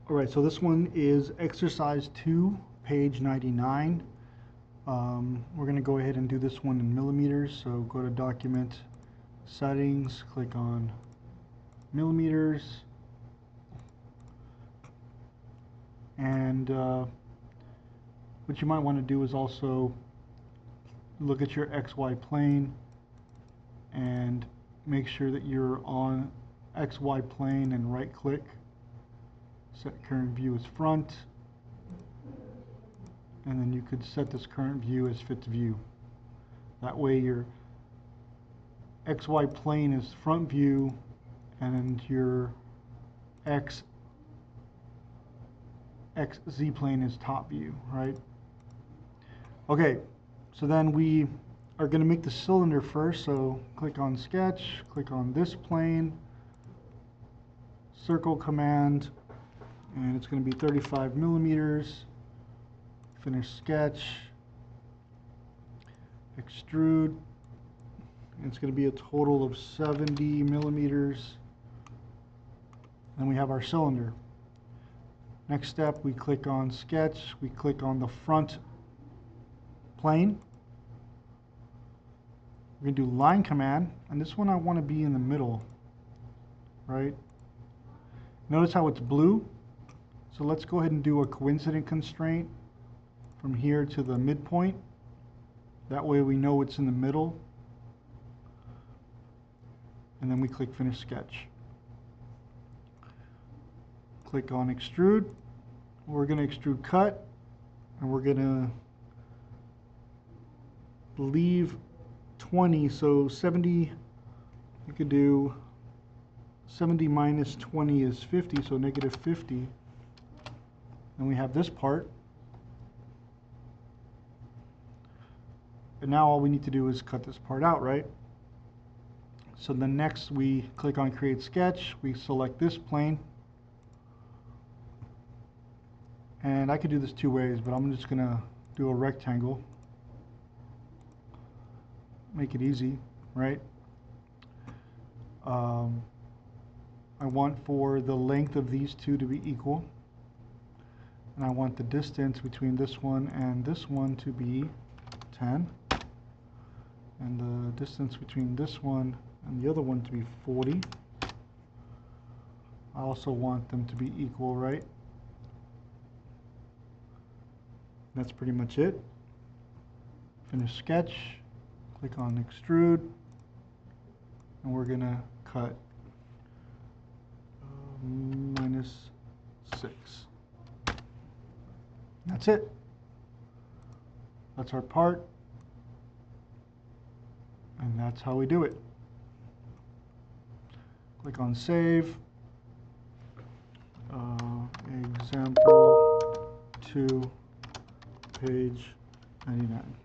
All right, so this one is exercise 2, page 99. We're going to go ahead and do this one in millimeters. So go to document settings, click on millimeters, and what you might want to do is also look at your XY plane and make sure that you're on XY plane and right click. Set current view as front, and then you could set this current view as fit to view. That way your XY plane is front view and your XZ plane is top view, right? Okay, so then we are going to make the cylinder first, so click on sketch, click on this plane, circle command, and it's going to be 35 millimeters. Finish sketch, extrude, and it's going to be a total of 70 millimeters. Then we have our cylinder. Next step, we click on sketch, we click on the front plane. We're going to do line command, and this one I want to be in the middle, right? Notice how it's blue? So let's go ahead and do a coincident constraint from here to the midpoint. That way we know it's in the middle. And then we click finish sketch. Click on extrude. We're going to extrude cut, and we're going to leave 20, so 70, you could do 70 minus 20 is 50, so negative 50. And we have this part. And now all we need to do is cut this part out, right? So then next we click on create sketch, we select this plane. And I could do this two ways, but I'm just gonna do a rectangle. Make it easy, right? I want for the length of these two to be equal. And I want the distance between this one to be 10. And the distance between this one and the other one to be 40. I also want them to be equal, right? That's pretty much it. Finish sketch, click on extrude, and we're gonna cut -6. That's it. That's our part. And that's how we do it. Click on save. Example 2, page 99.